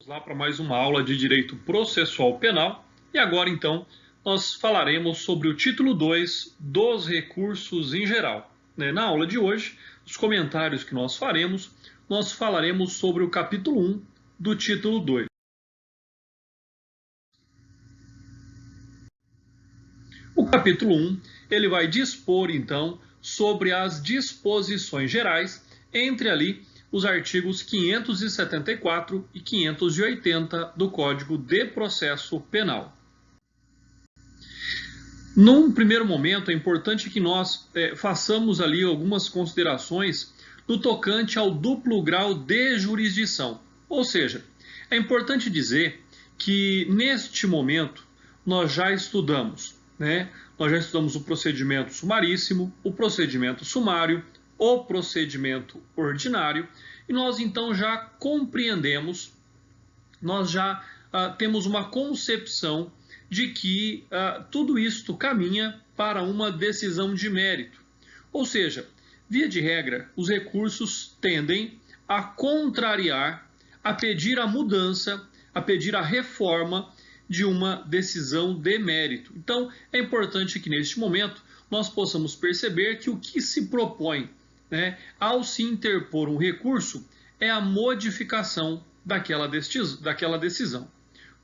Lá para mais uma aula de Direito Processual Penal e agora então nós falaremos sobre o título 2 dos recursos em geral. Na aula de hoje, os comentários que nós faremos, nós falaremos sobre o capítulo 1 do título 2. O capítulo 1 ele vai dispor então sobre as disposições gerais entre ali os artigos 574 e 580 do Código de Processo Penal. Num primeiro momento, é importante que nós façamos ali algumas considerações no tocante ao duplo grau de jurisdição. Ou seja, é importante dizer que neste momento nós já estudamos, Nós já estudamos o procedimento sumaríssimo, o procedimento sumário, o procedimento ordinário, e nós então já compreendemos, nós já temos uma concepção de que tudo isto caminha para uma decisão de mérito. Ou seja, via de regra, os recursos tendem a contrariar, a pedir a mudança, a pedir a reforma de uma decisão de mérito. Então, é importante que neste momento nós possamos perceber que o que se propõe, ao se interpor um recurso, é a modificação daquela decisão.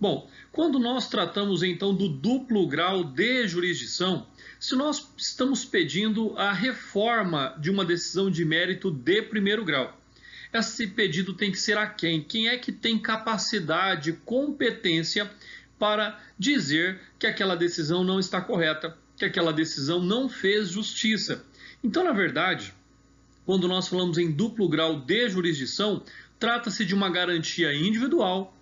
Bom, quando nós tratamos então do duplo grau de jurisdição, se nós estamos pedindo a reforma de uma decisão de mérito de primeiro grau, esse pedido tem que ser a quem? Quem é que tem capacidade, competência para dizer que aquela decisão não está correta, que aquela decisão não fez justiça? Então, na verdade, quando nós falamos em duplo grau de jurisdição, trata-se de uma garantia individual,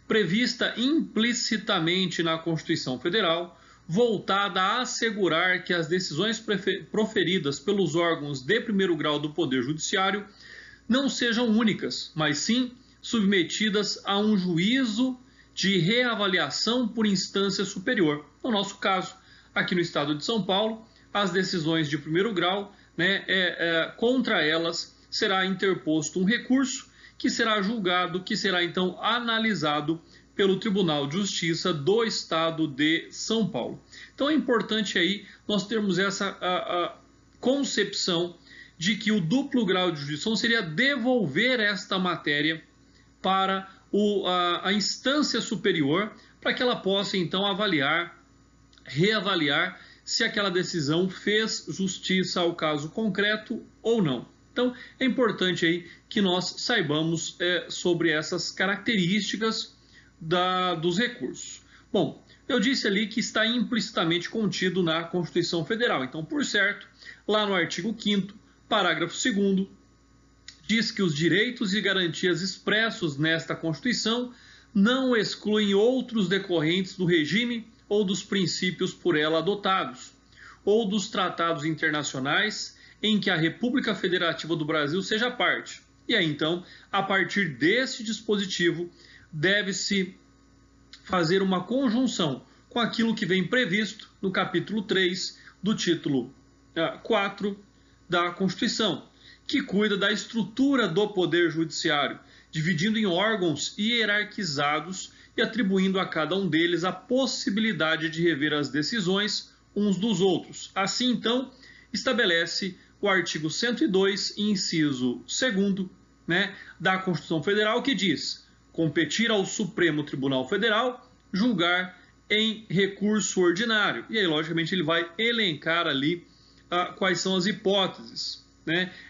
prevista implicitamente na Constituição Federal, voltada a assegurar que as decisões proferidas pelos órgãos de primeiro grau do Poder Judiciário não sejam únicas, mas sim submetidas a um juízo de reavaliação por instância superior. No nosso caso, aqui no estado de São Paulo, as decisões de primeiro grau, contra elas será interposto um recurso que será julgado, que será então analisado pelo Tribunal de Justiça do Estado de São Paulo. Então é importante aí nós termos essa concepção de que o duplo grau de jurisdição seria devolver esta matéria para a instância superior, para que ela possa então reavaliar se aquela decisão fez justiça ao caso concreto ou não. Então, é importante aí que nós saibamos sobre essas características dos recursos. Bom, eu disse ali que está implicitamente contido na Constituição Federal. Então, por certo, lá no artigo 5º, parágrafo 2º, diz que os direitos e garantias expressos nesta Constituição não excluem outros decorrentes do regime ou dos princípios por ela adotados, ou dos tratados internacionais em que a República Federativa do Brasil seja parte. E aí, então, a partir desse dispositivo, deve-se fazer uma conjunção com aquilo que vem previsto no capítulo 3 do título 4 da Constituição, que cuida da estrutura do Poder Judiciário, dividindo em órgãos hierarquizados e atribuindo a cada um deles a possibilidade de rever as decisões uns dos outros. Assim, então, estabelece o artigo 102, inciso 2º, da Constituição Federal, que diz: competir ao Supremo Tribunal Federal julgar em recurso ordinário. E aí, logicamente, ele vai elencar ali quais são as hipóteses,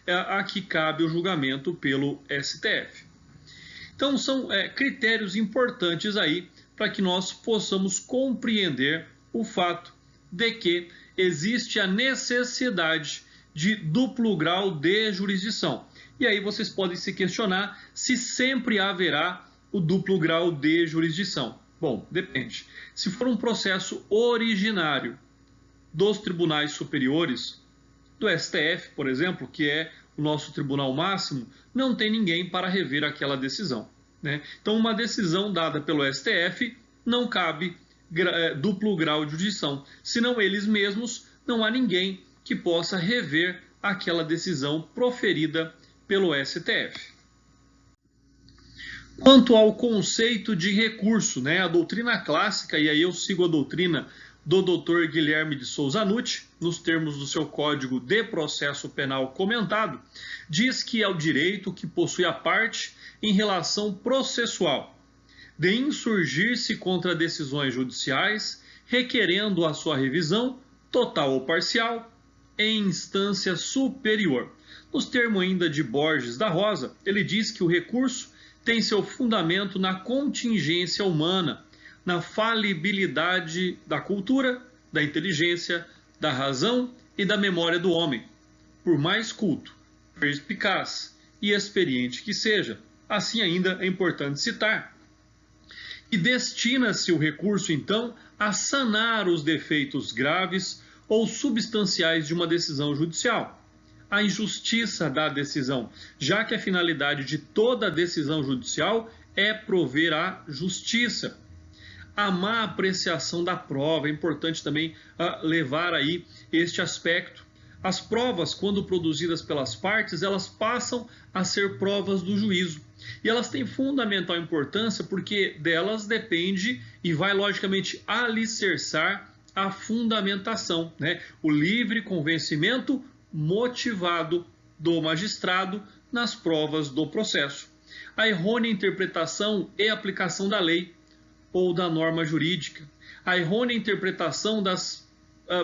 a que cabe o julgamento pelo STF. Então, são critérios importantes aí para que nós possamos compreender o fato de que existe a necessidade de duplo grau de jurisdição. E aí vocês podem se questionar se sempre haverá o duplo grau de jurisdição. Bom, depende. Se for um processo originário dos tribunais superiores, do STF, por exemplo, que é o nosso tribunal máximo, não tem ninguém para rever aquela decisão. Então, uma decisão dada pelo STF não cabe duplo grau de jurisdição. Senão eles mesmos, não há ninguém que possa rever aquela decisão proferida pelo STF. Quanto ao conceito de recurso, né, a doutrina clássica, e aí eu sigo a doutrina do Dr. Guilherme de Souza Nutti, nos termos do seu Código de Processo Penal comentado, diz que é o direito que possui a parte em relação processual de insurgir-se contra decisões judiciais, requerendo a sua revisão, total ou parcial, em instância superior. Nos termos ainda de Borges da Rosa, ele diz que o recurso tem seu fundamento na contingência humana, na falibilidade da cultura, da inteligência, da razão e da memória do homem. Por mais culto, perspicaz e experiente que seja, assim ainda é importante citar. E destina-se o recurso, então, a sanar os defeitos graves ou substanciais de uma decisão judicial. A injustiça da decisão, já que a finalidade de toda decisão judicial é prover a justiça. A má apreciação da prova, é importante também levar aí este aspecto. As provas, quando produzidas pelas partes, elas passam a ser provas do juízo. E elas têm fundamental importância porque delas depende e vai, logicamente, alicerçar a fundamentação, né? O livre convencimento motivado do magistrado nas provas do processo. A errônea interpretação e aplicação da lei ou da norma jurídica. A errônea interpretação das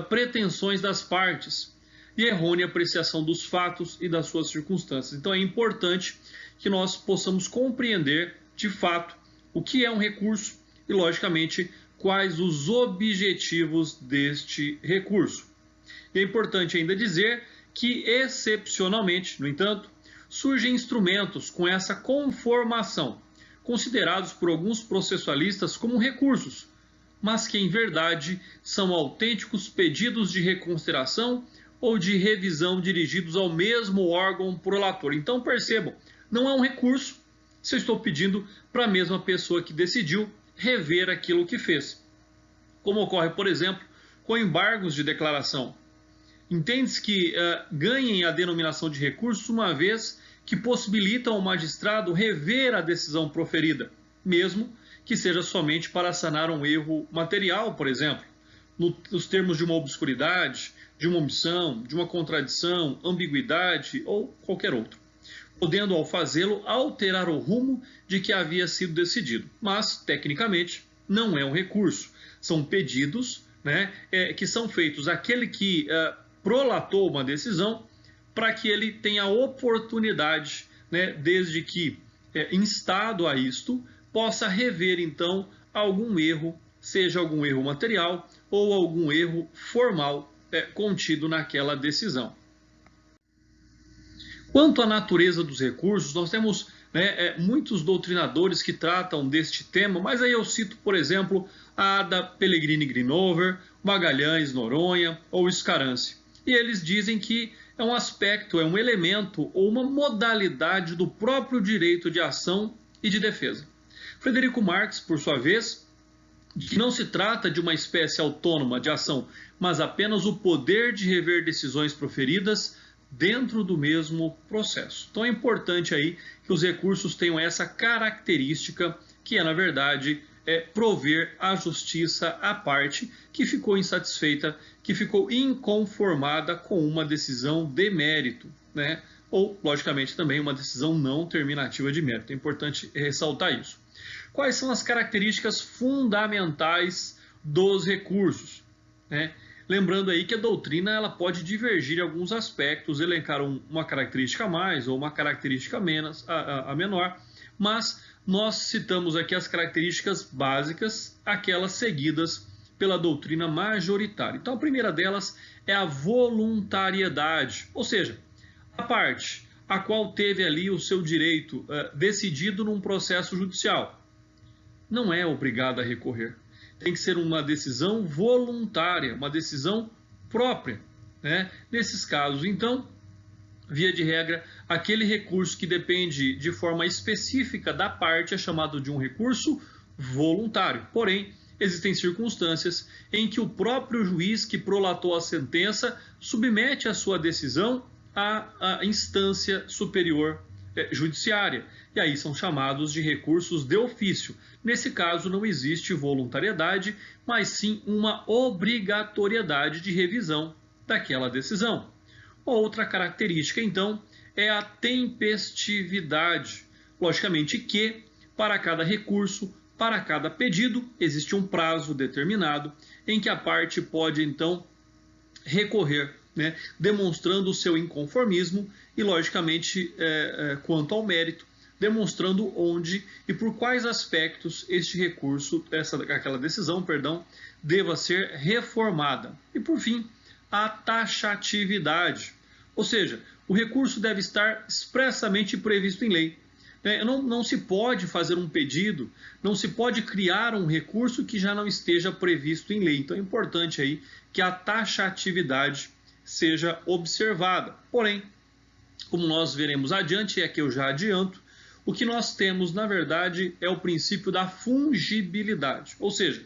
pretensões das partes e a errônea apreciação dos fatos e das suas circunstâncias. Então é importante que nós possamos compreender de fato o que é um recurso e, logicamente, quais os objetivos deste recurso. E é importante ainda dizer que, excepcionalmente, no entanto, surgem instrumentos com essa conformação, considerados por alguns processualistas como recursos, mas que, em verdade, são autênticos pedidos de reconsideração ou de revisão dirigidos ao mesmo órgão prolator. Então, percebam, não é um recurso se eu estou pedindo para a mesma pessoa que decidiu rever aquilo que fez. Como ocorre, por exemplo, com embargos de declaração. Entende-se que ganhem a denominação de recursos uma vez que possibilitam ao magistrado rever a decisão proferida, mesmo que seja somente para sanar um erro material, por exemplo, nos termos de uma obscuridade, de uma omissão, de uma contradição, ambiguidade ou qualquer outro, podendo, ao fazê-lo, alterar o rumo de que havia sido decidido. Mas, tecnicamente, não é um recurso. São pedidos, né, que são feitos àquele que prolatou uma decisão para que ele tenha a oportunidade, né, desde que instado a isto, possa rever, então, algum erro, seja algum erro material ou algum erro formal contido naquela decisão. Quanto à natureza dos recursos, nós temos muitos doutrinadores que tratam deste tema, mas aí eu cito, por exemplo, a Ada Pellegrini Grinover, Magalhães Noronha ou Scarance. E eles dizem que é um aspecto, é um elemento ou uma modalidade do próprio direito de ação e de defesa. Frederico Marx, por sua vez, que não se trata de uma espécie autônoma de ação, mas apenas o poder de rever decisões proferidas dentro do mesmo processo. Então é importante aí que os recursos tenham essa característica que é, na verdade, prover a justiça à parte que ficou insatisfeita, que ficou inconformada com uma decisão de mérito, né? Ou, logicamente, também uma decisão não terminativa de mérito. É importante ressaltar isso. Quais são as características fundamentais dos recursos, né? Lembrando aí que a doutrina ela pode divergir em alguns aspectos, elencar uma característica a mais ou uma característica a menor, mas nós citamos aqui as características básicas, aquelas seguidas pela doutrina majoritária. Então a primeira delas é a voluntariedade, ou seja, a parte a qual teve ali o seu direito decidido num processo judicial não é obrigada a recorrer. Tem que ser uma decisão voluntária, uma decisão própria, né? Nesses casos, então, via de regra, aquele recurso que depende de forma específica da parte é chamado de um recurso voluntário. Porém, existem circunstâncias em que o próprio juiz que prolatou a sentença submete a sua decisão à instância superior, judiciária. E aí são chamados de recursos de ofício. Nesse caso não existe voluntariedade, mas sim uma obrigatoriedade de revisão daquela decisão. Outra característica, então, é a tempestividade. Logicamente que, para cada recurso, para cada pedido, existe um prazo determinado em que a parte pode, então, recorrer, né, demonstrando o seu inconformismo e, logicamente, quanto ao mérito, demonstrando onde e por quais aspectos este recurso, aquela decisão, deva ser reformada. E, por fim, a taxatividade, ou seja, o recurso deve estar expressamente previsto em lei. Não se pode fazer um pedido, não se pode criar um recurso que já não esteja previsto em lei. Então é importante aí que a taxatividade seja observada. Porém, como nós veremos adiante, e aqui eu já adianto, o que nós temos, na verdade, é o princípio da fungibilidade. Ou seja,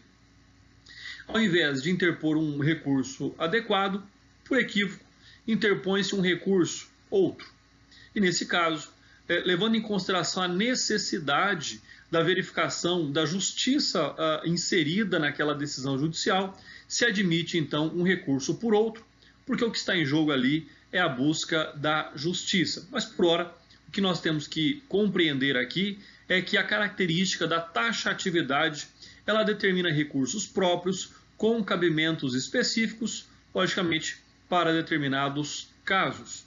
ao invés de interpor um recurso adequado, por equívoco, interpõe-se um recurso outro. E nesse caso, levando em consideração a necessidade da verificação da justiça inserida naquela decisão judicial, se admite então um recurso por outro, porque o que está em jogo ali é a busca da justiça. Mas por ora, o que nós temos que compreender aqui é que a característica da taxatividade, ela determina recursos próprios com cabimentos específicos, logicamente, para determinados casos.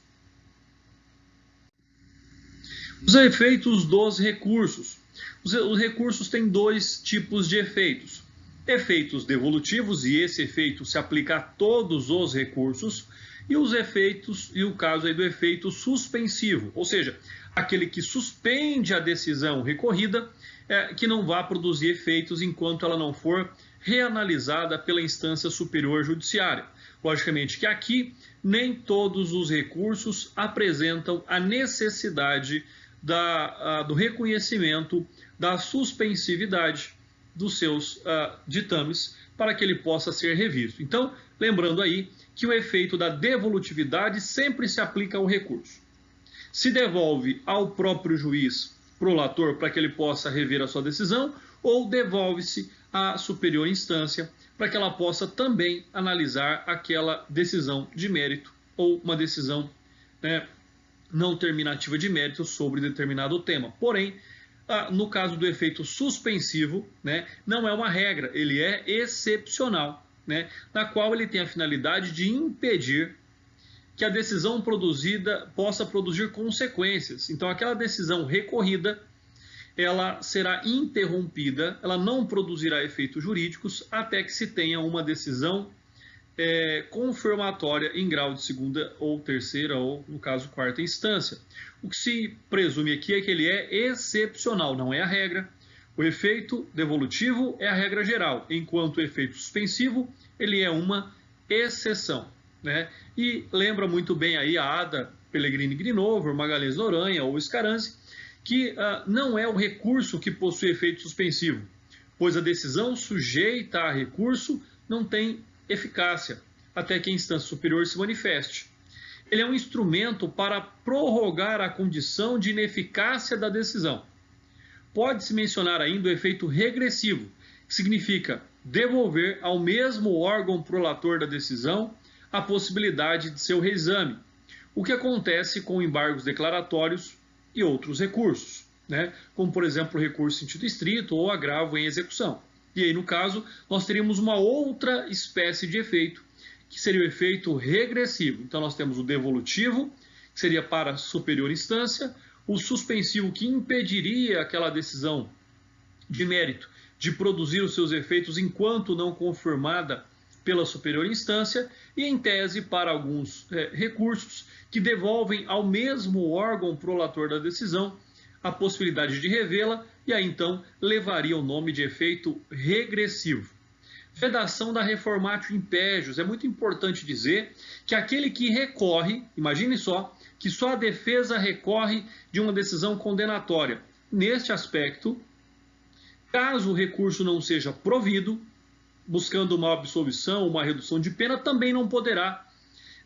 Os efeitos dos recursos. Os recursos têm dois tipos de efeitos. Efeitos devolutivos, e esse efeito se aplica a todos os recursos, e os efeitos, e o caso aí do efeito suspensivo, ou seja, aquele que suspende a decisão recorrida, que não vai produzir efeitos enquanto ela não for reanalisada pela instância superior judiciária. Logicamente que aqui nem todos os recursos apresentam a necessidade do reconhecimento da suspensividade dos seus ditames para que ele possa ser revisto. Então, lembrando aí que o efeito da devolutividade sempre se aplica ao recurso. Se devolve ao próprio juiz prolator para que ele possa rever a sua decisão, ou devolve-se à superior instância para que ela possa também analisar aquela decisão de mérito ou uma decisão não terminativa de mérito sobre determinado tema. Porém, no caso do efeito suspensivo, não é uma regra, ele é excepcional, na qual ele tem a finalidade de impedir que a decisão produzida possa produzir consequências. Então, aquela decisão recorrida, ela será interrompida, ela não produzirá efeitos jurídicos até que se tenha uma decisão confirmatória em grau de segunda ou terceira ou, no caso, quarta instância. O que se presume aqui é que ele é excepcional, não é a regra. O efeito devolutivo é a regra geral, enquanto o efeito suspensivo ele é uma exceção. E lembra muito bem aí a Ada Pellegrini Grinover, Magalhães Noronha ou Scaranzi, que não é o recurso que possui efeito suspensivo, pois a decisão sujeita a recurso não tem eficácia até que a instância superior se manifeste. Ele é um instrumento para prorrogar a condição de ineficácia da decisão. Pode-se mencionar ainda o efeito regressivo, que significa devolver ao mesmo órgão prolator da decisão a possibilidade de seu reexame, o que acontece com embargos declaratórios e outros recursos, como por exemplo o recurso em sentido estrito ou agravo em execução. E aí, no caso, nós teríamos uma outra espécie de efeito, que seria o efeito regressivo. Então, nós temos o devolutivo, que seria para a superior instância, o suspensivo, que impediria aquela decisão de mérito de produzir os seus efeitos enquanto não confirmada pela superior instância, e em tese, para alguns recursos, que devolvem ao mesmo órgão prolator da decisão a possibilidade de revê-la, e aí então levaria o nome de efeito regressivo. Vedação da reformatio impégios. É muito importante dizer que aquele que recorre, imagine só, que só a defesa recorre de uma decisão condenatória. Neste aspecto, caso o recurso não seja provido, buscando uma absolvição, uma redução de pena, também não poderá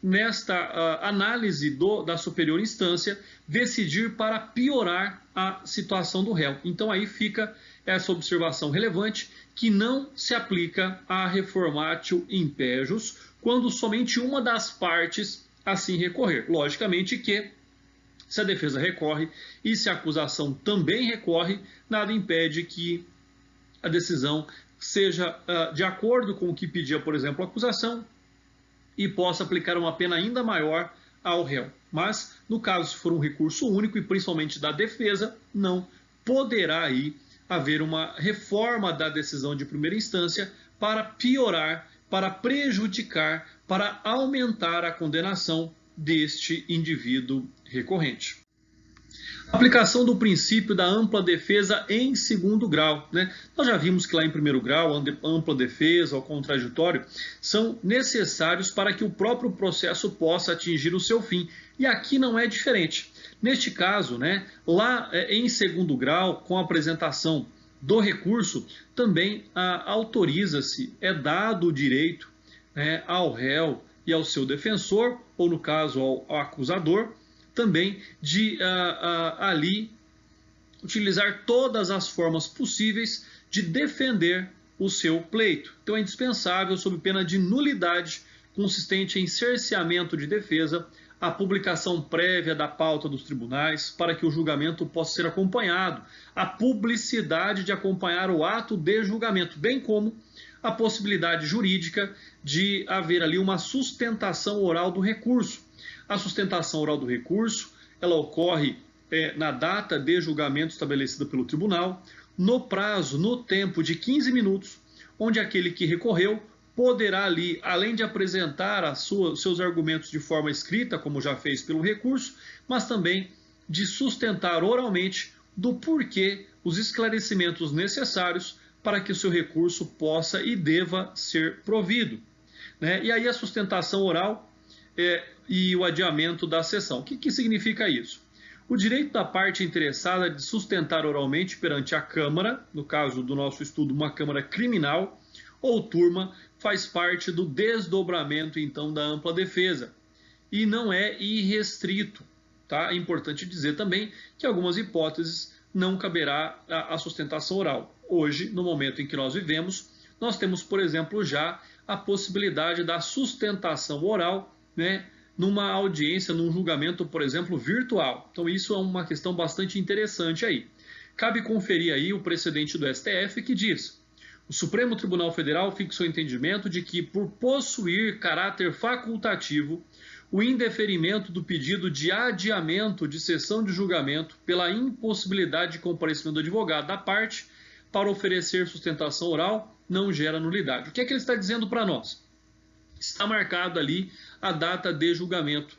nesta análise da superior instância, decidir para piorar a situação do réu. Então aí fica essa observação relevante, que não se aplica a reformatio impejus quando somente uma das partes assim recorrer. Logicamente que, se a defesa recorre e se a acusação também recorre, nada impede que a decisão seja de acordo com o que pedia, por exemplo, a acusação, e possa aplicar uma pena ainda maior ao réu. Mas, no caso, se for um recurso único, e principalmente da defesa, não poderá aí haver uma reforma da decisão de primeira instância para piorar, para prejudicar, para aumentar a condenação deste indivíduo recorrente. Aplicação do princípio da ampla defesa em segundo grau, né? Nós já vimos que lá em primeiro grau, a ampla defesa, o contraditório, são necessários para que o próprio processo possa atingir o seu fim. E aqui não é diferente. Neste caso, né, lá em segundo grau, com a apresentação do recurso, também autoriza-se, é dado o direito, né, ao réu e ao seu defensor, ou no caso ao acusador, também de ali utilizar todas as formas possíveis de defender o seu pleito. Então é indispensável, sob pena de nulidade consistente em cerceamento de defesa, a publicação prévia da pauta dos tribunais para que o julgamento possa ser acompanhado, a publicidade de acompanhar o ato de julgamento, bem como a possibilidade jurídica de haver ali uma sustentação oral do recurso. A sustentação oral do recurso, ela ocorre na data de julgamento estabelecida pelo tribunal, no prazo, no tempo de 15 minutos, onde aquele que recorreu poderá ali, além de apresentar seus argumentos de forma escrita, como já fez pelo recurso, mas também de sustentar oralmente do porquê os esclarecimentos necessários para que o seu recurso possa e deva ser provido, né? E aí a sustentação oral e o adiamento da sessão. O que significa isso? O direito da parte interessada de sustentar oralmente perante a Câmara, no caso do nosso estudo, uma Câmara criminal ou turma, faz parte do desdobramento, então, da ampla defesa. E não é irrestrito. Tá? É importante dizer também que, em algumas hipóteses, não caberá a sustentação oral. Hoje, no momento em que nós vivemos, nós temos, por exemplo, já a possibilidade da sustentação oral, né, numa audiência, num julgamento, por exemplo, virtual. Então, isso é uma questão bastante interessante aí. Cabe conferir aí o precedente do STF que diz: o Supremo Tribunal Federal fixou o entendimento de que, por possuir caráter facultativo, o indeferimento do pedido de adiamento de sessão de julgamento pela impossibilidade de comparecimento do advogado da parte para oferecer sustentação oral não gera nulidade. O que é que ele está dizendo para nós? Está marcado ali a data de julgamento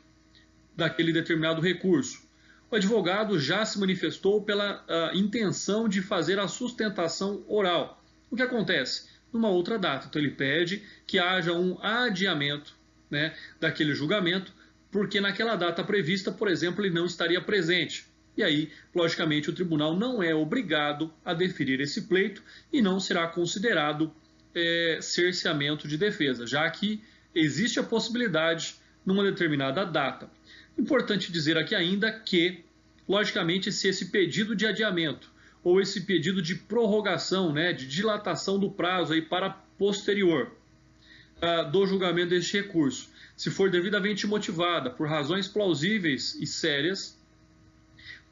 daquele determinado recurso. O advogado já se manifestou pela intenção de fazer a sustentação oral. O que acontece? Numa outra data. Então ele pede que haja um adiamento, né, daquele julgamento, porque naquela data prevista, por exemplo, ele não estaria presente. E aí, logicamente, o tribunal não é obrigado a deferir esse pleito e não será considerado cerceamento de defesa, já que existe a possibilidade numa determinada data. Importante dizer aqui ainda que, logicamente, se esse pedido de adiamento ou esse pedido de prorrogação, né, de dilatação do prazo aí para posterior do julgamento deste recurso, se for devidamente motivada por razões plausíveis e sérias,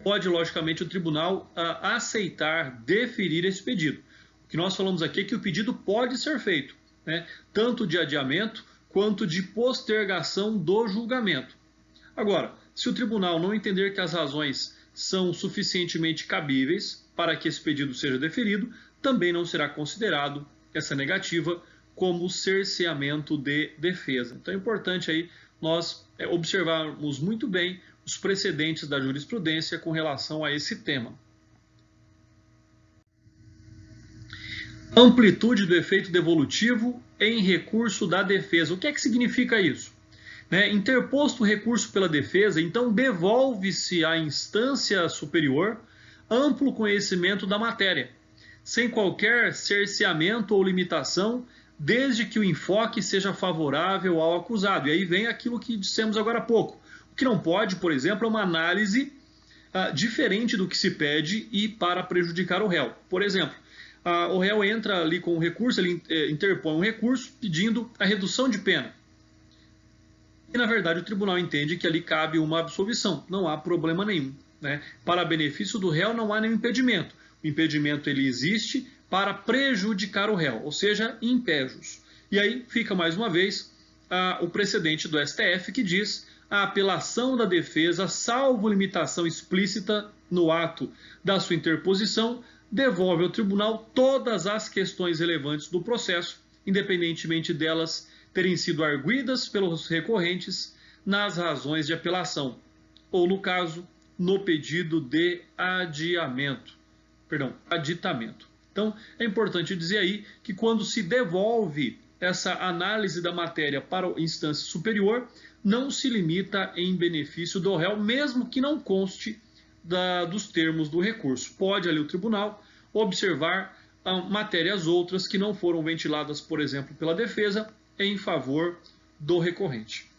pode, logicamente, o tribunal aceitar deferir esse pedido. O que nós falamos aqui é que o pedido pode ser feito, né, tanto de adiamento quanto de postergação do julgamento. Agora, se o tribunal não entender que as razões são suficientemente cabíveis para que esse pedido seja deferido, também não será considerado essa negativa como cerceamento de defesa. Então é importante aí nós observarmos muito bem os precedentes da jurisprudência com relação a esse tema. Amplitude do efeito devolutivo em recurso da defesa. O que é que significa isso? Interposto o recurso pela defesa, então devolve-se à instância superior amplo conhecimento da matéria, sem qualquer cerceamento ou limitação desde que o enfoque seja favorável ao acusado. E aí vem aquilo que dissemos agora há pouco. O que não pode, por exemplo, é uma análise diferente do que se pede e para prejudicar o réu. Por exemplo, o réu entra ali com um recurso, ele interpõe um recurso pedindo a redução de pena. E, na verdade, o tribunal entende que ali cabe uma absolvição, não há problema nenhum, né? Para benefício do réu não há nenhum impedimento. O impedimento ele existe para prejudicar o réu, ou seja, impégios. E aí fica mais uma vez o precedente do STF que diz: a apelação da defesa, salvo limitação explícita no ato da sua interposição, devolve ao tribunal todas as questões relevantes do processo, independentemente delas terem sido arguidas pelos recorrentes nas razões de apelação, ou no caso, no pedido de aditamento. Então, é importante dizer aí que quando se devolve essa análise da matéria para a instância superior, não se limita em benefício do réu, mesmo que não conste dos termos do recurso. Pode ali o tribunal observar matérias outras que não foram ventiladas, por exemplo, pela defesa, em favor do recorrente.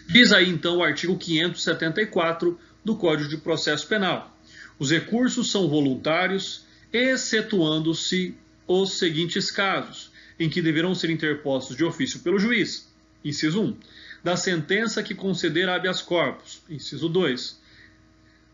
Diz aí então o artigo 574 do Código de Processo Penal: os recursos são voluntários, excetuando-se os seguintes casos, em que deverão ser interpostos de ofício pelo juiz. Inciso 1. Da sentença que conceder habeas corpus. Inciso 2.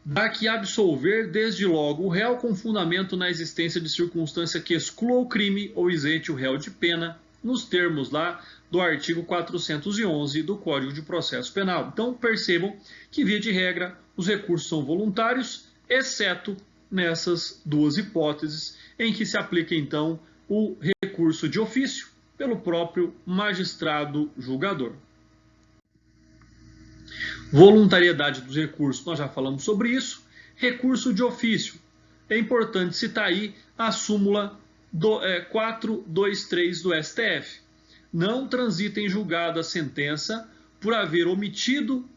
Da que absolver desde logo o réu com fundamento na existência de circunstância que exclua o crime ou isente o réu de pena, nos termos lá do artigo 411 do Código de Processo Penal. Então, percebam que, via de regra, os recursos são voluntários, exceto nessas duas hipóteses, em que se aplica, então, o recurso de ofício pelo próprio magistrado julgador. Voluntariedade dos recursos, nós já falamos sobre isso. Recurso de ofício. É importante citar aí a súmula 423 do STF. Não transita em julgado a sentença por haver omitido,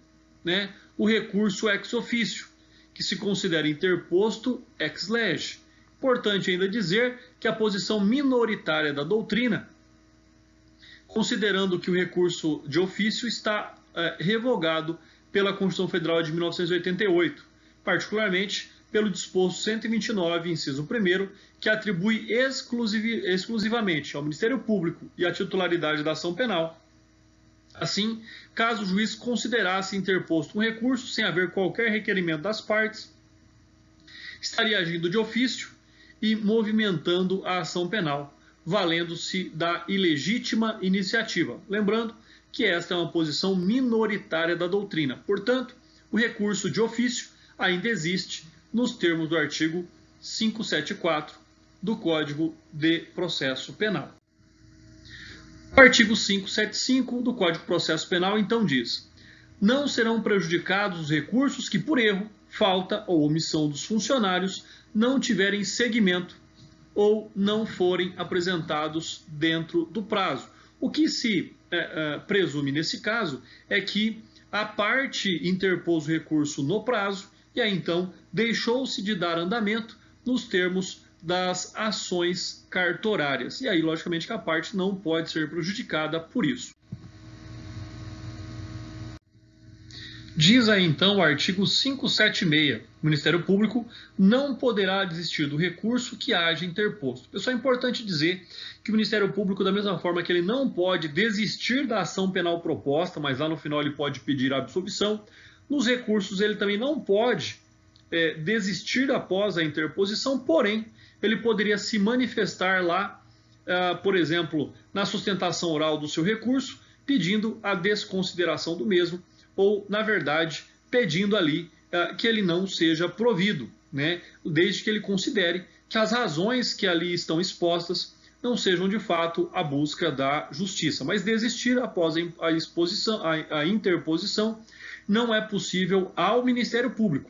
o recurso ex officio, que se considera interposto ex lege. Importante ainda dizer que a posição minoritária da doutrina, considerando que o recurso de ofício está revogado pela Constituição Federal de 1988, particularmente pelo disposto 129, inciso 1º, que atribui exclusivamente ao Ministério Público e a titularidade da ação penal. Assim, caso o juiz considerasse interposto um recurso sem haver qualquer requerimento das partes, estaria agindo de ofício e movimentando a ação penal, valendo-se da ilegítima iniciativa. Lembrando que esta é uma posição minoritária da doutrina. Portanto, o recurso de ofício ainda existe nos termos do artigo 574 do Código de Processo Penal. O artigo 575 do Código de Processo Penal, então, diz: não serão prejudicados os recursos que, por erro, falta ou omissão dos funcionários, não tiverem seguimento ou não forem apresentados dentro do prazo. O que se presume nesse caso é que a parte interpôs o recurso no prazo e aí então deixou-se de dar andamento nos termos das ações cartorárias. E aí, logicamente, que a parte não pode ser prejudicada por isso. Diz aí então o artigo 576, o Ministério Público não poderá desistir do recurso que haja interposto. Pessoal, é importante dizer que o Ministério Público, da mesma forma que ele não pode desistir da ação penal proposta, mas lá no final ele pode pedir a absolvição, nos recursos ele também não pode desistir após a interposição, porém, ele poderia se manifestar lá, por exemplo, na sustentação oral do seu recurso, pedindo a desconsideração do mesmo, ou, na verdade, pedindo ali que ele não seja provido, desde que ele considere que as razões que ali estão expostas não sejam, de fato, a busca da justiça. Mas desistir após a interposição não é possível ao Ministério Público,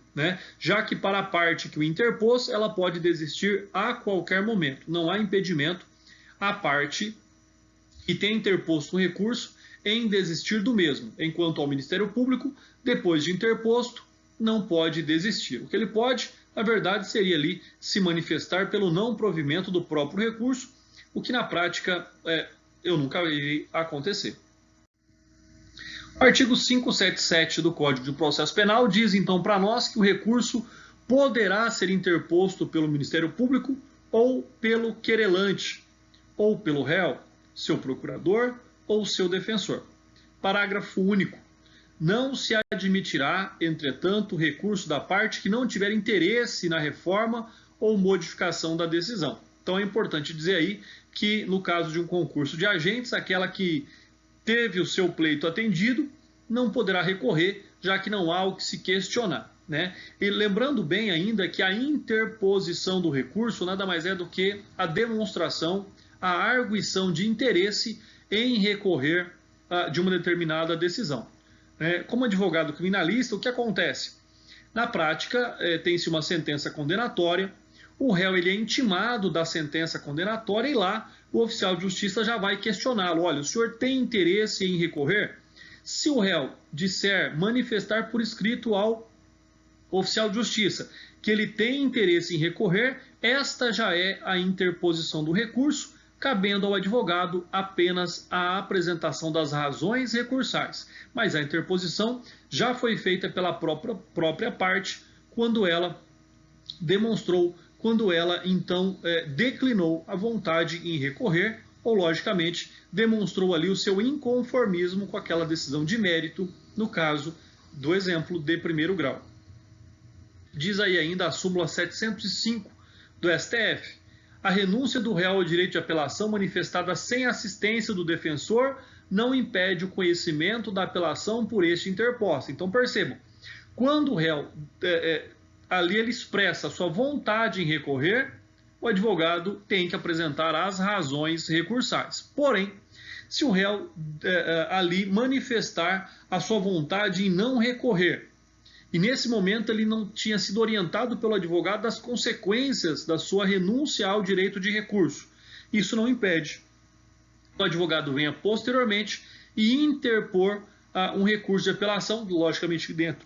já que para a parte que o interpôs, ela pode desistir a qualquer momento. Não há impedimento à parte que tem interposto um recurso em desistir do mesmo, enquanto ao Ministério Público, depois de interposto, não pode desistir. O que ele pode, na verdade, seria ali se manifestar pelo não provimento do próprio recurso, o que na prática eu nunca vi acontecer. O artigo 577 do Código de Processo Penal diz então para nós que o recurso poderá ser interposto pelo Ministério Público ou pelo querelante, ou pelo réu, seu procurador ou seu defensor. Parágrafo único. Não se admitirá, entretanto, recurso da parte que não tiver interesse na reforma ou modificação da decisão. Então é importante dizer aí que, no caso de um concurso de agentes, aquela que teve o seu pleito atendido não poderá recorrer, já que não há o que se questionar, né? E lembrando bem ainda que a interposição do recurso nada mais é do que a demonstração, a arguição de interesse em recorrer de uma determinada decisão. Como advogado criminalista, o que acontece? Na prática, tem-se uma sentença condenatória, o réu ele é intimado da sentença condenatória e lá o oficial de justiça já vai questioná-lo. Olha, o senhor tem interesse em recorrer? Se o réu disser, manifestar por escrito ao oficial de justiça que ele tem interesse em recorrer, esta já é a interposição do recurso, cabendo ao advogado apenas a apresentação das razões recursais. Mas a interposição já foi feita pela própria parte quando ela demonstrou, quando ela então declinou a vontade em recorrer, ou logicamente demonstrou ali o seu inconformismo com aquela decisão de mérito, no caso do exemplo de primeiro grau. Diz aí ainda a súmula 705 do STF. A renúncia do réu ao direito de apelação manifestada sem assistência do defensor não impede o conhecimento da apelação por este interposta. Então percebam, quando o réu ali ele expressa a sua vontade em recorrer, o advogado tem que apresentar as razões recursais. Porém, se o réu ali manifestar a sua vontade em não recorrer, e nesse momento ele não tinha sido orientado pelo advogado das consequências da sua renúncia ao direito de recurso, isso não impede que o advogado venha posteriormente e interpor um recurso de apelação, logicamente dentro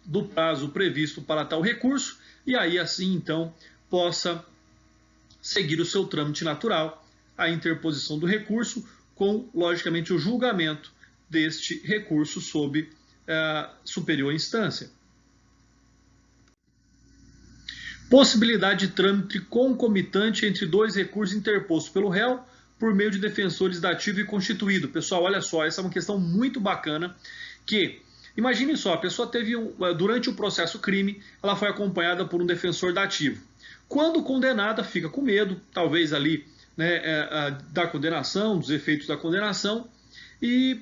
do prazo previsto para tal recurso, e aí assim então possa seguir o seu trâmite natural, a interposição do recurso, com logicamente o julgamento deste recurso sob superior instância. Possibilidade de trâmite concomitante entre dois recursos interpostos pelo réu por meio de defensores dativo e constituído. Pessoal, olha só, essa é uma questão muito bacana, que imagine só, a pessoa teve, durante o processo crime, ela foi acompanhada por um defensor dativo. Quando condenada, fica com medo, talvez ali, da condenação, dos efeitos da condenação, e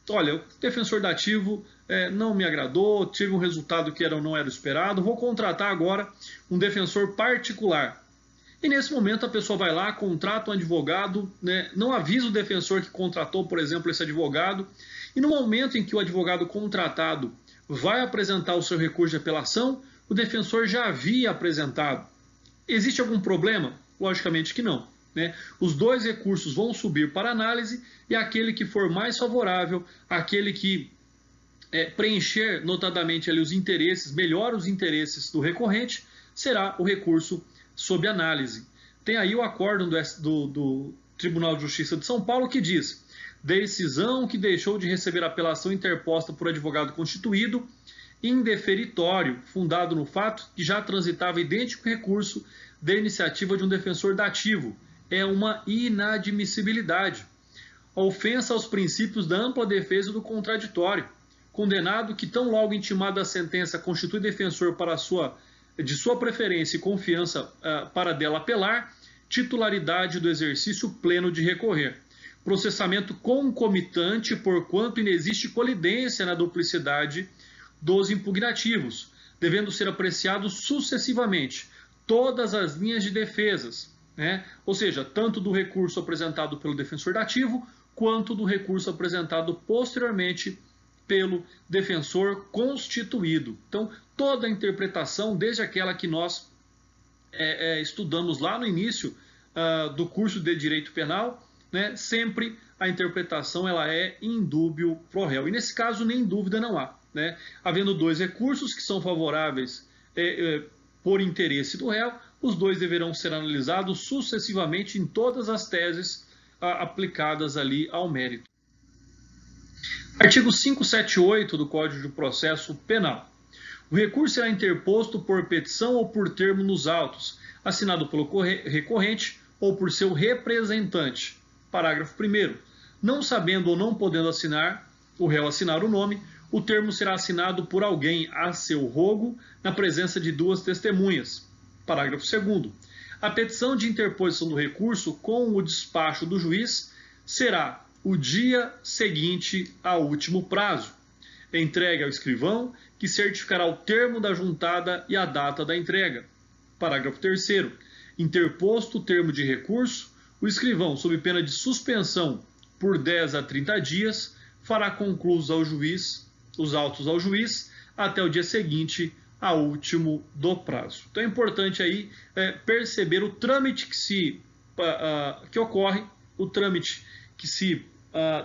olha, o defensor dativo não me agradou, tive um resultado que não era esperado, vou contratar agora um defensor particular. E nesse momento a pessoa vai lá, contrata um advogado, não avisa o defensor que contratou, por exemplo, esse advogado, e no momento em que o advogado contratado vai apresentar o seu recurso de apelação, o defensor já havia apresentado. Existe algum problema? Logicamente que não. Os dois recursos vão subir para análise e aquele que for mais favorável, aquele que preencher notadamente ali os interesses, melhor os interesses do recorrente, será o recurso sob análise. Tem aí o acórdão do Tribunal de Justiça de São Paulo que diz: decisão que deixou de receber apelação interposta por advogado constituído, indeferitório, fundado no fato que já transitava idêntico recurso da iniciativa de um defensor dativo, é uma inadmissibilidade. A ofensa aos princípios da ampla defesa do contraditório. Condenado que tão logo intimado a sentença constitui defensor de sua preferência e confiança para dela apelar, titularidade do exercício pleno de recorrer. Processamento concomitante, porquanto inexiste colidência na duplicidade dos impugnativos, devendo ser apreciados sucessivamente todas as linhas de defesas, ou seja, tanto do recurso apresentado pelo defensor dativo, quanto do recurso apresentado posteriormente pelo defensor constituído. Então, toda a interpretação, desde aquela que nós estudamos lá no início do curso de Direito Penal, sempre a interpretação ela é indúbio pro réu. E nesse caso, nem dúvida não há. Havendo dois recursos que são favoráveis por interesse do réu, os dois deverão ser analisados sucessivamente em todas as teses aplicadas ali ao mérito. Artigo 578 do Código de Processo Penal. O recurso será interposto por petição ou por termo nos autos, assinado pelo recorrente ou por seu representante. Parágrafo 1º. Não sabendo ou não podendo assinar, o réu assinar o nome, o termo será assinado por alguém a seu rogo, na presença de duas testemunhas. Parágrafo 2º. A petição de interposição do recurso com o despacho do juiz será o dia seguinte ao último prazo. Entregue ao escrivão, que certificará o termo da juntada e a data da entrega. Parágrafo 3º. Interposto o termo de recurso, o escrivão, sob pena de suspensão por 10 a 30 dias, fará conclusos ao juiz, os autos ao juiz, até o dia seguinte ao último do prazo. Então é importante aí perceber o trâmite que ocorre, o trâmite que se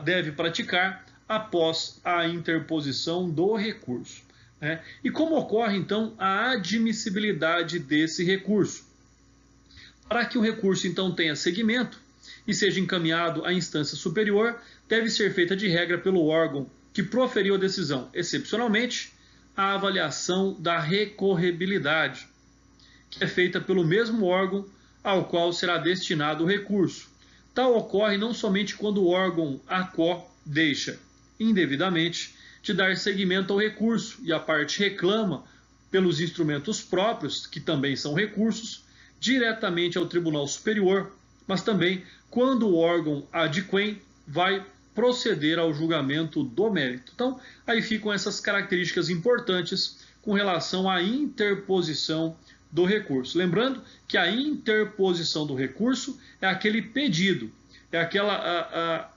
deve praticar após a interposição do recurso. E como ocorre, então, a admissibilidade desse recurso? Para que o recurso, então, tenha seguimento e seja encaminhado à instância superior, deve ser feita de regra pelo órgão que proferiu a decisão, excepcionalmente, a avaliação da recorribilidade, que é feita pelo mesmo órgão ao qual será destinado o recurso. Tal ocorre não somente quando o órgão ACO deixa indevidamente de dar seguimento ao recurso e a parte reclama pelos instrumentos próprios, que também são recursos, diretamente ao Tribunal Superior, mas também quando o órgão adquém vai proceder ao julgamento do mérito. Então, aí ficam essas características importantes com relação à interposição do recurso. Lembrando que a interposição do recurso é aquele pedido, é aquela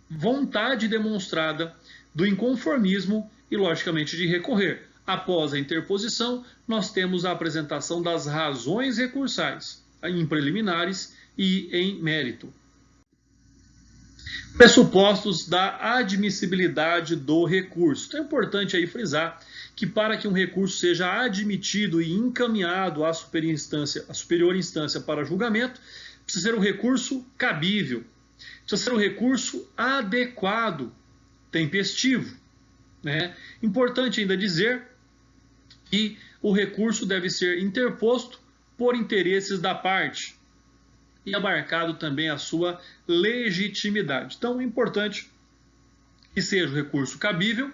vontade demonstrada do inconformismo e, logicamente, de recorrer. Após a interposição, nós temos a apresentação das razões recursais, em preliminares e em mérito. Pressupostos da admissibilidade do recurso. Então é importante aí frisar que para que um recurso seja admitido e encaminhado à superior instância para julgamento, precisa ser um recurso cabível, precisa ser um recurso adequado, tempestivo. Importante ainda dizer que o recurso deve ser interposto por interesses da parte e abarcado também a sua legitimidade. Então é importante que seja o recurso cabível,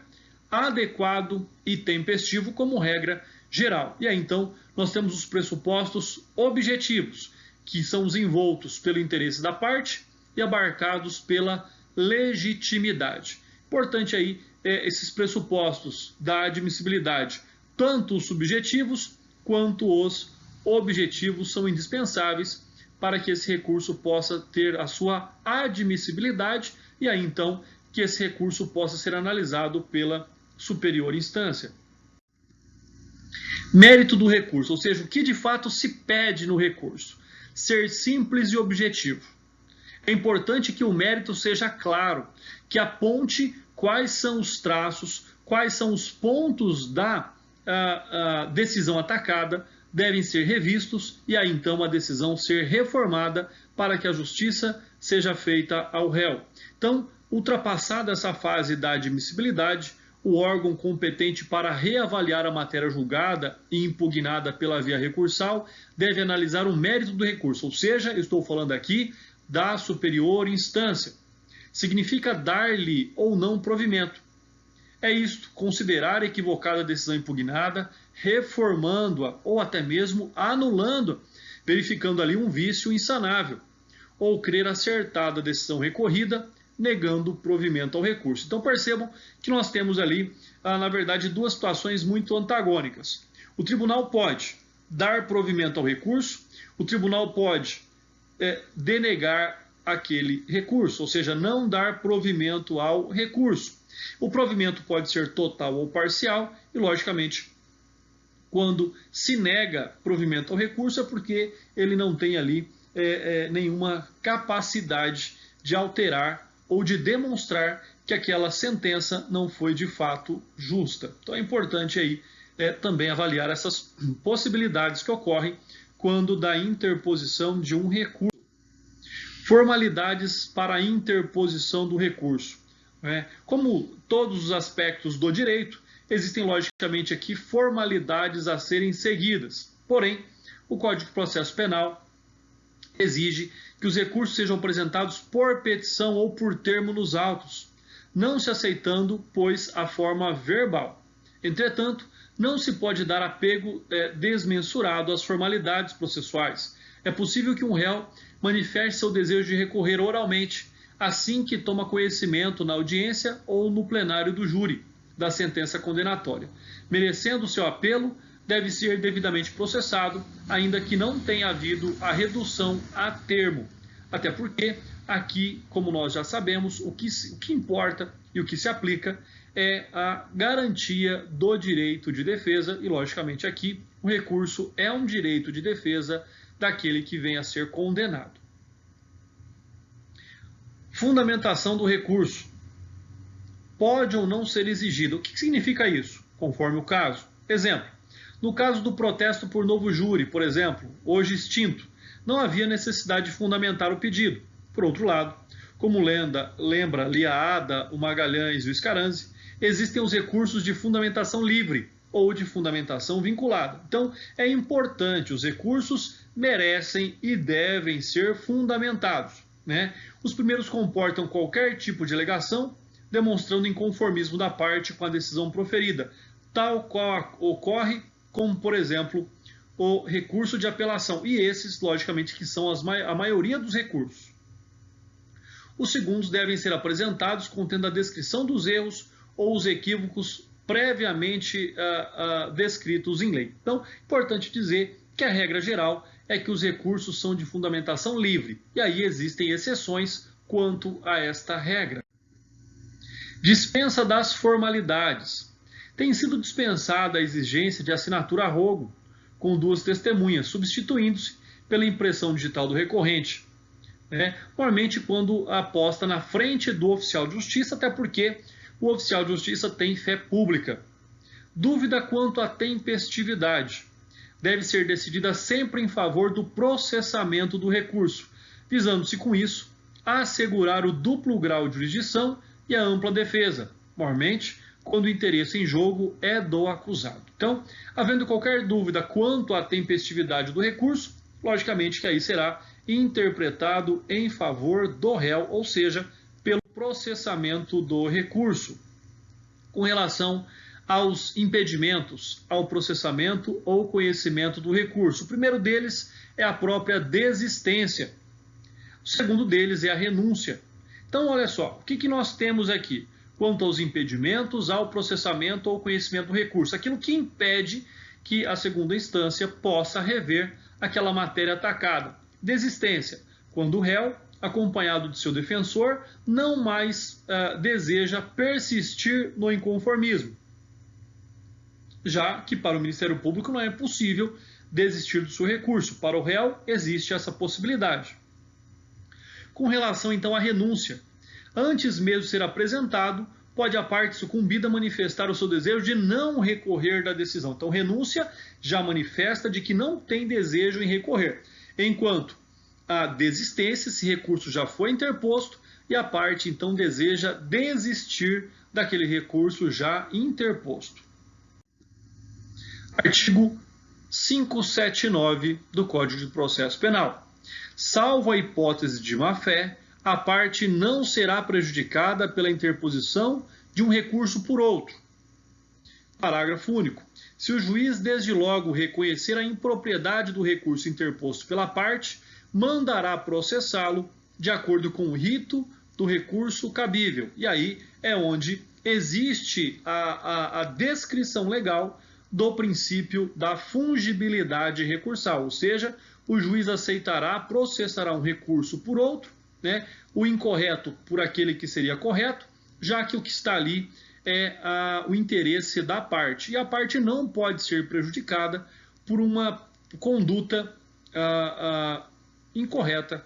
adequado e tempestivo como regra geral. E aí então nós temos os pressupostos objetivos, que são os envoltos pelo interesse da parte e abarcados pela legitimidade. Importante aí esses pressupostos da admissibilidade, tanto os subjetivos quanto os objetivos são indispensáveis para que esse recurso possa ter a sua admissibilidade e aí então que esse recurso possa ser analisado pela superior instância. Mérito do recurso, ou seja, o que de fato se pede no recurso? Ser simples e objetivo. É importante que o mérito seja claro, que aponte quais são os traços, quais são os pontos da decisão atacada, devem ser revistos e aí então a decisão ser reformada para que a justiça seja feita ao réu. Então, ultrapassada essa fase da admissibilidade, o órgão competente para reavaliar a matéria julgada e impugnada pela via recursal deve analisar o mérito do recurso, ou seja, eu estou falando aqui da superior instância. Significa dar-lhe ou não provimento. É isto, considerar equivocada a decisão impugnada, reformando-a ou até mesmo anulando-a, verificando ali um vício insanável, ou crer acertada a decisão recorrida, negando provimento ao recurso. Então percebam que nós temos ali, na verdade, duas situações muito antagônicas. O tribunal pode dar provimento ao recurso, o tribunal pode denegar aquele recurso, ou seja, não dar provimento ao recurso. O provimento pode ser total ou parcial e, logicamente, quando se nega provimento ao recurso é porque ele não tem ali nenhuma capacidade de alterar ou de demonstrar que aquela sentença não foi de fato justa. Então é importante aí também avaliar essas possibilidades que ocorrem quando da interposição de um recurso. Formalidades para a interposição do recurso. Como todos os aspectos do direito, existem logicamente aqui formalidades a serem seguidas. Porém, o Código de Processo Penal exige que os recursos sejam apresentados por petição ou por termo nos autos, não se aceitando, pois, a forma verbal. Entretanto, não se pode dar apego desmensurado às formalidades processuais. É possível que um réu manifeste seu desejo de recorrer oralmente, assim que toma conhecimento na audiência ou no plenário do júri da sentença condenatória. Merecendo seu apelo, deve ser devidamente processado, ainda que não tenha havido a redução a termo. Até porque, aqui, como nós já sabemos, o que importa e o que se aplica é a garantia do direito de defesa, e, logicamente, aqui, o recurso é um direito de defesa daquele que venha a ser condenado. Fundamentação do recurso. Pode ou não ser exigido. O que significa isso? Conforme o caso. Exemplo, no caso do protesto por novo júri, por exemplo, hoje extinto, não havia necessidade de fundamentar o pedido. Por outro lado, como lembra Liaada, o Magalhães e o Scaranzi, existem os recursos de fundamentação livre ou de fundamentação vinculada. Então, é importante, os recursos merecem e devem ser fundamentados. Os primeiros comportam qualquer tipo de alegação, demonstrando inconformismo da parte com a decisão proferida, tal qual ocorre como, por exemplo, o recurso de apelação. E esses, logicamente, que são a maioria dos recursos. Os segundos devem ser apresentados contendo a descrição dos erros ou os equívocos previamente descritos em lei. Então, importante dizer que a regra geral é que os recursos são de fundamentação livre, e aí existem exceções quanto a esta regra. Dispensa das formalidades. Tem sido dispensada a exigência de assinatura a rogo, com duas testemunhas, substituindo-se pela impressão digital do recorrente. Normalmente quando aposta na frente do oficial de justiça, até porque o oficial de justiça tem fé pública. Dúvida quanto à tempestividade. Deve ser decidida sempre em favor do processamento do recurso, visando-se com isso a assegurar o duplo grau de jurisdição e a ampla defesa, normalmente quando o interesse em jogo é do acusado. Então, havendo qualquer dúvida quanto à tempestividade do recurso, logicamente que aí será interpretado em favor do réu, ou seja, pelo processamento do recurso. Com relação aos impedimentos ao processamento ou conhecimento do recurso. O primeiro deles é a própria desistência. O segundo deles é a renúncia. Então, olha só, o que nós temos aqui? Quanto aos impedimentos ao processamento ou conhecimento do recurso. Aquilo que impede que a segunda instância possa rever aquela matéria atacada. Desistência, quando o réu, acompanhado de seu defensor, não mais deseja persistir no inconformismo, já que para o Ministério Público não é possível desistir do seu recurso. Para o réu existe essa possibilidade. Com relação então à renúncia, antes mesmo de ser apresentado, pode a parte sucumbida manifestar o seu desejo de não recorrer da decisão. Então, renúncia já manifesta de que não tem desejo em recorrer, enquanto a desistência, esse recurso já foi interposto e a parte então deseja desistir daquele recurso já interposto. Artigo 579 do Código de Processo Penal. Salvo a hipótese de má-fé, a parte não será prejudicada pela interposição de um recurso por outro. Parágrafo único. Se o juiz desde logo reconhecer a impropriedade do recurso interposto pela parte, mandará processá-lo de acordo com o rito do recurso cabível. E aí é onde existe a descrição legal do princípio da fungibilidade recursal, ou seja, o juiz aceitará, processará um recurso por outro, o incorreto por aquele que seria correto, já que o que está ali é o interesse da parte. E a parte não pode ser prejudicada por uma conduta incorreta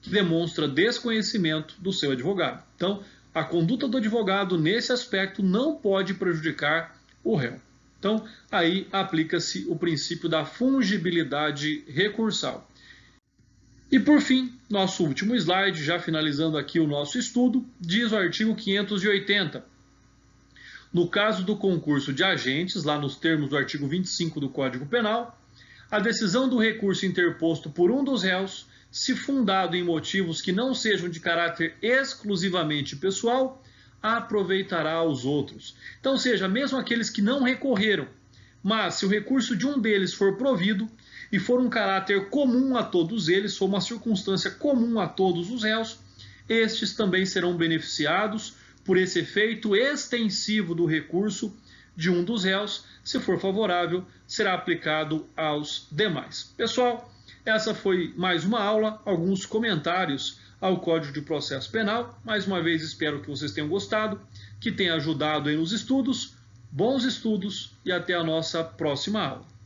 que demonstra desconhecimento do seu advogado. Então, a conduta do advogado nesse aspecto não pode prejudicar o réu. Então, aí aplica-se o princípio da fungibilidade recursal. E por fim, nosso último slide, já finalizando aqui o nosso estudo, diz o artigo 580. No caso do concurso de agentes, lá nos termos do artigo 25 do Código Penal, a decisão do recurso interposto por um dos réus, se fundado em motivos que não sejam de caráter exclusivamente pessoal, aproveitará aos outros. Então, seja, mesmo aqueles que não recorreram, mas se o recurso de um deles for provido e for um caráter comum a todos eles, for uma circunstância comum a todos os réus, estes também serão beneficiados por esse efeito extensivo do recurso de um dos réus. Se for favorável, será aplicado aos demais. Pessoal, essa foi mais uma aula, alguns comentários ao Código de Processo Penal. Mais uma vez, espero que vocês tenham gostado, que tenha ajudado aí nos estudos. Bons estudos e até a nossa próxima aula.